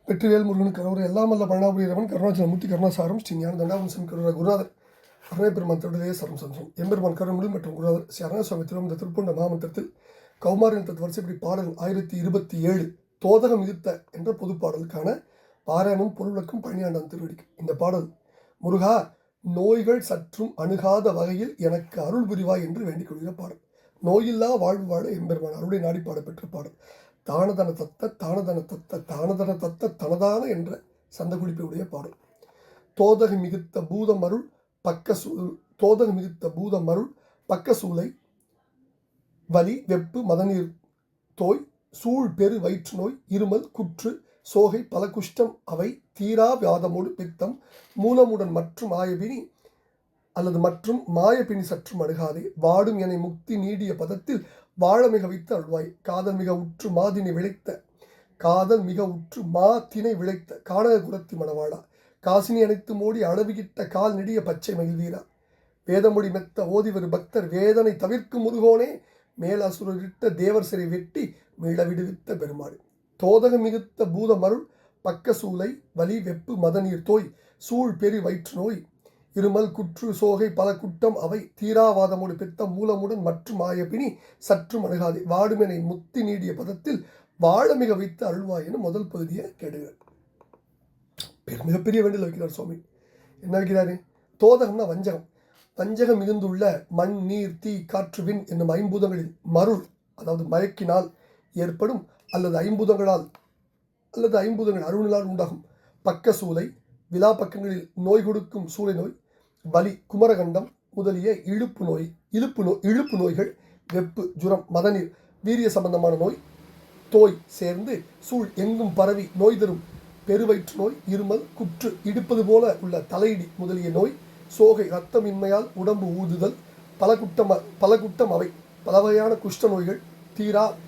வெற்றிவேல் முருகனுக்கு அவர் எல்லாம் அல்ல பழனாபுரியவன் கருணாச்சலமூர்த்தி கருணாசாரம் ஸ்ரீ ஞான தண்டாவன் கருணா குருநாதர் அருணை பெருமான் திருடலே சரம் சந்திரம் எம்பெருமான் கருணமுடி மற்றும் குருநாதர் ஸ்ரீ அருணாசுவாமி திருவந்த திருப்பூண்ட மாமந்திரத்தில் கௌமாரின் தத்து வரிசைப்படி பாடல் 1027 தோதகம் மிதித்த என்ற பொது பாடலுக்கான பாராயணம் பொருளுக்கும் பழனியாண்டான் திருவடிக்கு. இந்த பாடல் முருகா நோய்கள் சற்றும் அணுகாத வகையில் எனக்கு அருள் புரிவாய் என்று வேண்டிக் கொள்கிற பாடல். நோயில்லா வாழ்வு வாழ எம்பெருமான் அருளை நாடி பாடப்பெற்ற பாடல். தானதன தத்த தானதன தத்த தானதன தத்த தனதான என்ற சந்தகுடிப்பையுடைய பாடல். தோதக மிகுத்த பூதமருள் தோதக மிகுத்த பூதமருள் பக்கசூலை வலி வெப்பு மதநீர் தோய் சூழ் பெரு வயிற்று நோய் இருமல் குற்று சோகை பல குஷ்டம் அவை தீரா வியாதமோடு பித்தம் மூலமுடன் மற்றும் ஆயபினி அல்லது மற்றும் மாயப்பினி சற்றும் அணுகாதே வாடும் என முக்தி நீடிய பதத்தில் வாழ மிக வைத்து அழ்வாய். காதல் மிக உற்று மாதினை விளைத்த கானக குரத்தி மணவாளா காசினி அனைத்து மூடி அளவுகிட்ட கால் நெடிய பச்சை மகிழ்வீரா வேதமொழி மெத்த ஓதிவரு பக்தர் வேதனை தவிர்க்கும் முருகோனே மேலாசுரிட்ட தேவர் சிறை வெட்டி மீள விடுவித்த பெருமாள். தோதக மிகுத்த பூதமருள் பக்கசூலை வலி வெப்பு மதநீர் தோய் சூழ் பெரு வயிற்று நோய் இருமல் குற்று சோகை பல குட்டம் அவை தீராவாதமோடு பித்தம் மூலமுடன் மற்றும் ஆயப்பினி சற்றும் அணுகாதே வாடுமெனை முக்தி நீடிய பதத்தில் வாழ மிக வைத்து அருள்வாய் என முதல் பகுதியை கேடுகிறார். மிகப்பெரிய வேண்டில் வைக்கிறார் சுவாமி. என்ன வைக்கிறாரு? தோதகம்னா வஞ்சகம். வஞ்சகம் மிகுந்துள்ள மண் நீர் தீ காற்று விண் என்னும் ஐம்பூதங்களில் மருள் அதாவது மயக்கினால் ஏற்படும் அல்லது ஐம்பூதங்கள் அருணினால் உண்டாகும் பக்க சூலை விழா பக்கங்களில் நோய் கொடுக்கும் சூளை நோய் வலி குமரகண்டம் முதலிய இழுப்பு நோய்கள் வெப்பு ஜுரம் மதநீர் வீரிய சம்பந்தமான நோய் தோய் சேர்ந்து சூழ் எங்கும் பரவி நோய் தரும் பெருவயிற்று நோய் இருமல் குற்று இடுப்பது போல உள்ள தலையிடி முதலிய நோய் சோகை இரத்தமின்மையால் உடம்பு ஊதுதல் பல குட்டம் அவை பல வகையான குஷ்ட நோய்கள்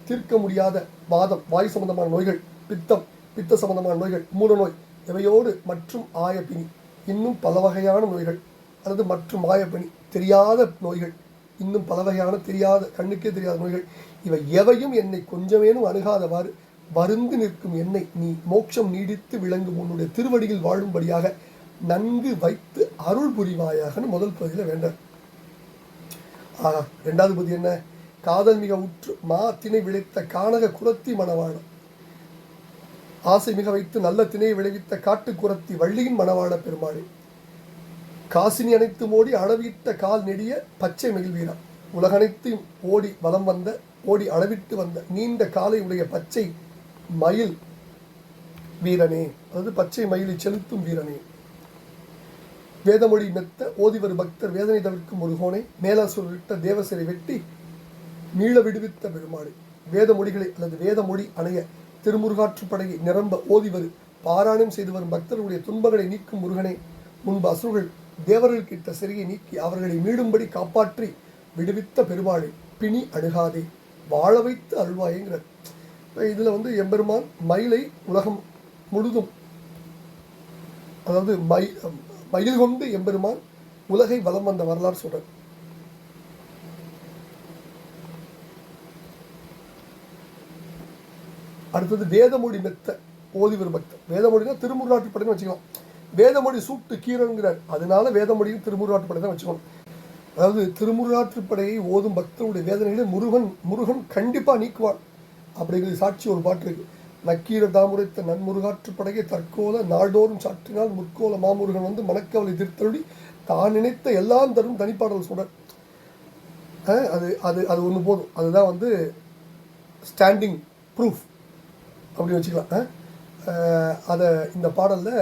தீர்க்க முடியாத வாதம் வாயு சம்பந்தமான நோய்கள் பித்த சம்பந்தமான நோய்கள் மூல நோய் இவையோடு மற்றும் ஆயப்பினி இன்னும் பல வகையான நோய்கள் அல்லது மற்றும் ஆயப்பினி தெரியாத நோய்கள் இன்னும் பல வகையான கண்ணுக்கே தெரியாத நோய்கள் இவை எவையும் என்னை கொஞ்சமேனும் அணுகாதவாறு வருந்து நிற்கும் என்னை நீ மோட்சம் நீடித்து விளங்கும் உன்னுடைய திருவடியில் வாழும்படியாக நன்கு வைத்து அருள் புரிவாயாகன்னு முதல் பகுதியில் வேண்டார். ரெண்டாவது பகுதி என்ன? காதல் மிக உற்று திணை விளைத்த கானக குரத்தி மணவாளம் ஆசை மிக வைத்து நல்ல திணையை விளைவித்த காட்டு குரத்தி வள்ளியின் மணவாள பெருமாளே காசினி அனைத்து ஓடி அளவிட்ட கால் நெடிய பச்சை மகிழ்வீரா உலகனைத்தையும் ஓடி அளவிட்டு வந்த நீண்ட காலை உடைய பச்சை மயில் வீரனே அதாவது பச்சை மயிலை செலுத்தும் வீரனே வேதமொழி மெத்த ஓதிவரு பக்தர் வேதனை தவிர்க்கும் முருகோனை மேலாசுரிட்ட தேவசிறை வெட்டி மீள விடுவித்த பெருமாளே வேதமொழிகளை அல்லது வேதமொழி அணைய திருமுருகாற்றுப்படையை நிரம்ப ஓதிவரு பாராயணம் செய்து வரும் பக்தர்களுடைய துன்பங்களை நீக்கும் முருகனே முன்பு அசுரர்கள் தேவர்களுக்கு இட்ட சிறையை நீக்கி அவர்களை மீளும்படி காப்பாற்றி விடுவித்த பெருமாளை பிணி அணுகாதே வாழ வைத்து அருள்வாயேங்கிறார். இதில் எம்பெருமான் மயிலை உலகம் முழுதும் அதாவது மயில் கொண்டு எம்பெருமான் உலகை வலம் வந்த வரலாறு சொல்றார். அடுத்தது வேதமொழி மெத்த ஓதிவர் பக்தர். வேதமொழினா திருமுருகாற்றுப்படைன்னு வச்சுக்கலாம். வேதமொழி சூட்டு கீரங்கிறார். அதனால வேதமொழியும் திருமுருகாற்றுப்படை தான் வச்சுக்கணும். அதாவது திருமுருகாற்றுப்படையை ஓதும் பக்தருடைய வேதனைகளை முருகன் கண்டிப்பாக நீக்குவான் அப்படிங்கிறது சாட்சி ஒரு பாட்டு இருக்கு. நக்கீர தாமுரைத்த நன்முருகாற்றுப்படையை தற்கோல நாள்தோறும் சாற்றினால் முற்கோல மாமுருகன் மனக்கவலை திருத்தருடி தான் நினைத்த எல்லாம் தரும் தனிப்பாடல் சொல்றார். அது ஒன்று போதும். அதுதான் ஸ்டாண்டிங் ப்ரூஃப் அப்படின்னு வச்சுக்கலாம். அதை இந்த பாடலில்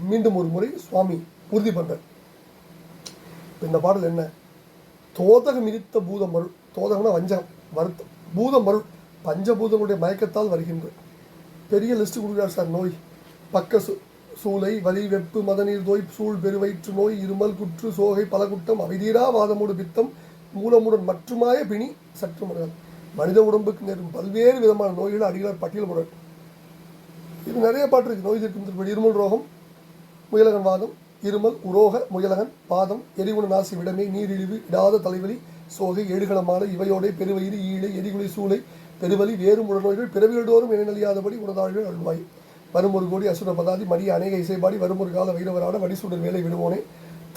மீண்டும் ஒரு முறை சுவாமி உறுதி பண்ணுறார். இந்த பாடல் என்ன? தோதகம் மிதித்த பூதமருள். தோதகம்னா வஞ்சகம் வருத்தம். பூதமருள் பஞ்சபூதங்களுடைய மயக்கத்தால் வருகின்ற பெரிய லிஸ்ட்டு கொடுக்குறார் சார். நோய் பக்க சூலை வலி வெப்பு மதநீர் தோய் சூழ் பெருவயிற்று நோய் இருமல் குற்று சோகை பல குட்டம் அவிதீரா வாதமோடு பித்தம் மூலமுடன் மற்றுமாய பிணி சற்று மனதால் மனித உடம்புக்கு நேரும் பல்வேறு விதமான நோய்களை அடிகளார் பட்டியல் போடுறார். இது நிறைய பாட்டு இருக்குது. நோய் தீர்க்கும் திருப்படி இருமல் ரோகம் முயலகன் வாதம் இருமல் உரோக முயலகன் பாதம் எரிகுண நாசி விடமே நீரிழிவு இடாத தலைவலி சோகை ஏடுகளமான இவையோட பெருவயிறு ஈழை எரிகுலை சூளை பெருவலி வேறு உடனோய்கள் பிறவிகளோறும் என நலியாதபடி உணதாள்கள் அழுவாய் வரும் ஒரு கோடி அசுர பதாதி மடிய அநேக இசைபாடி வரும் ஒரு கால வைரவரான வடிசூடர் வேலை விடுவோனே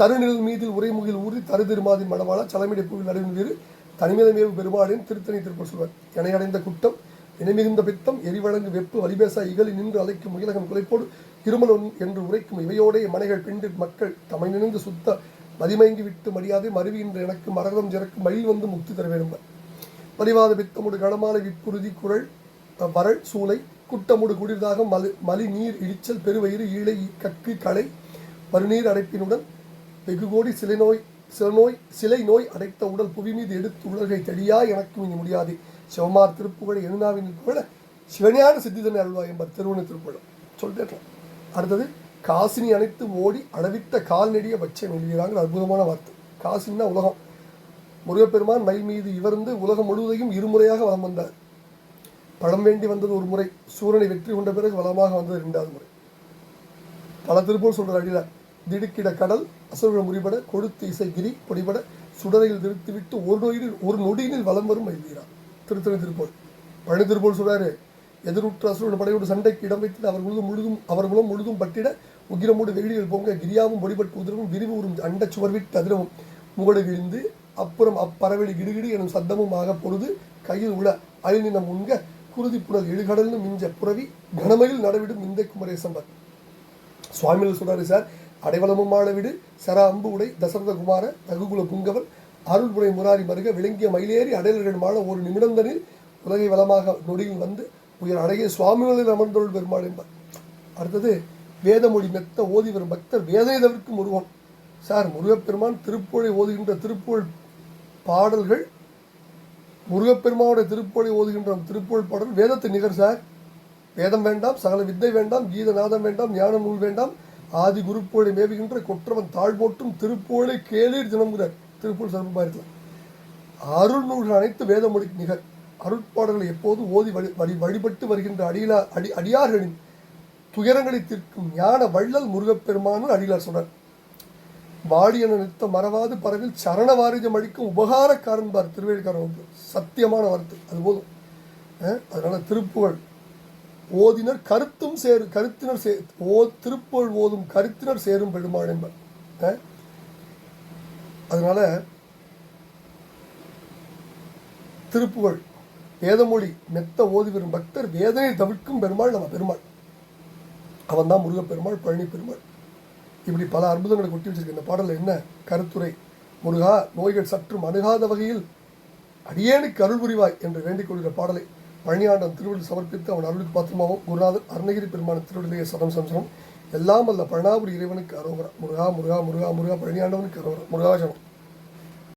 தருநிழல் மீதில் உரைமுகில் ஊறி தரு திருமாதின் மணவாள சலமிடை பூவில் நடுவில் வீறு தனிமிதமேவு பெருமாடின் திருத்தணி திருப்பூர் சொல்வர் எனையடைந்த குட்டம் இணைமிகுந்த பித்தம் எரிவழங்கு வெப்பு வலிபேசா இகழி நின்று அலைக்கும் முயலகம் குலைப்போடு இருமல் என்று உரைக்கும் இவையோடைய மனைகள் பிண்டு மக்கள் தமை நினைந்து சுத்த மதிமயங்கி விட்டு மடியாதே மருவிகின்ற எனக்கு மரகம் ஜிறக்கும் மழி வந்து முக்தி தர வேண்டும் மலிவாத பித்தமுடு கடமாலை விப்புறுதி குரல் வரல் சூளை குட்டமுடு குளிர்தாக மலி நீர் இழிச்சல் பெருவயிறு ஈழை கக்கு களை மறுநீர் அடைப்பினுடன் வெகு கோடி சிலை நோய் அடைத்த உடல் புவி மீது எடுத்து உலகை தெளியா எனக்கும் இனி முடியாது சிவமார் திருப்புகழை எழுநாவின் புகழ சிவஞான சித்திதனை அருள்வாய் என்பர் திருவண்ண திருப்புகழம் சொல்லிட்டு அடுத்தது காசினி அனைத்து ஓடி அளவிட்ட கால் நெடிய பச்சை மெல்கிறாங்க அற்புதமான வார்த்தை. காசின்னா உலகம். முருகப்பெருமான் மயில் மீது இவர்ந்து உலகம் முழுவதையும் இருமுறையாக வலம் வந்தார். பழம் வேண்டி வந்தது ஒரு முறை, சூரனை வெற்றி கொண்ட பிறகு வளமாக வந்தது 2வது முறை. பல திருப்பூர் சொல்கிற அடியில் திடுக்கிட கடல் அசுர முறிபட கொடுத்து இசைகிரி பொடிபட சுடரையில் திருத்திவிட்டு ஒரு நொடியினில் வலம் வரும் மயில்கிறார். திருத்தணி திருப்போல். பழனி திருப்போல் சொல்றாரு, எதிர்வுற்ற அசுரன் படையோடு சண்டைக்கு இடம் வைத்து அவர்களும் முழுதும் பட்டிட உக்கிரமோடு வெகுளிகள் பொங்க கிரியாவும் பொடிபட்டு உதிரவும் விரிவு உறும் அண்ட சுவர் விட்டு அதிரவும் முகடு விழுந்து அப்புறம் அப்பறவெளி கிடுகிடு எனும் சத்தமும் ஆக பொழுது கையில் உள்ள அழிநினம் உண்க குருதி புனல் எழுகடல்னு மிஞ்ச புறவி கனமையில் நடவிடும் இந்த குமரேசம்பர். சுவாமிகள் சொல்றாரு சார், அடைவலமும் ஆளவிடு சர அம்பு உடை தசரத குமார ரகுகுல புங்கவன் அருள்புரை முராரி மருக விளங்கிய மயிலேறி அடையல்கள் மாட ஒரு நிமிடந்தனில் உலகை வளமாக நொடியில் வந்து உயர் அழகிய சுவாமிகளில் அமர்ந்தொருள் பெருமாள் என்பார். அடுத்தது வேதமொழி மெத்த ஓதி வரும் பக்தர் வேதனை தவிர்க்கும் முருகன். சார், முருகப்பெருமான் திருப்புகழை ஓதுகின்ற திருப்புகழ் பாடல்கள், முருகப்பெருமானுடைய திருப்புகழை ஓதுகின்ற திருப்புகழ் பாடல் வேதத்தை நிகர் சார். வேதம் வேண்டாம், சகல வித்தை வேண்டாம், கீதநாதம் வேண்டாம், ஞான நூல் வேண்டாம், ஆதி குருப்புகழை மேவுகின்ற கொற்றவன் தாழ் போட்டும் திருப்புகழை கேளீர் தினம்ங்கிறார். திருப்புகழ் சிறப்பு இருக்கலாம். அருள் நூல்கள் அனைத்து வேதமொழிக்கு நிகர். அருட்பாடல்களை எப்போதும் ஓதி வழிபட்டு வருகின்ற அடியார்களின் துயரங்களை தீர்க்கும் ஞான வள்ளல் முருகப்பெருமான் அடியார் சொன்னார். வாடியன நிறுத்த மறவாது பரவில் சரண வாரிஜம் அளிக்கும் உபகாரக்காரன்பார் திருவேற்காரன். சத்தியமான வார்த்தை, அது போதும். அதனால திருப்புகழ் ஓதினர் கருத்தும் திருப்புகழ் ஓதும் கருத்தினர் சேரும் பெருமாள் என்பார். அதனால திருப்புகழ் வேதமொழி மெத்த ஓதி வரும் பக்தர் வேதனை தவிர்க்கும் பெருமாள் நம்ம பெருமாள். அவன் தான் முருகப்பெருமாள், பழனி பெருமாள். இப்படி பல அற்புதங்களை கொட்டி வச்சிருக்க இந்த பாடலில் என்ன கருத்துரை? முருகா, நோய்கள் சற்றும் அணுகாத வகையில் அடியேனுக்கு அருள் புரிவாய் என்று வேண்டிக் கொள்கிற பாடலை பழனியாண்டன் திருவள்ளுவர் சமர்ப்பித்து அவன் அருளுக்கு பாத்திரமாகவும் குருநாதர் அருணகிரி பெருமான திருவள்ளுடைய சதம் சம்சரம் எல்லாம் அல்ல பழனாபுரி இறைவனுக்கு அரோகரா. முருகா முருகா முருகா முருகா பழனியாண்டவனுக்கு அரோகரா. முருகாசனம்.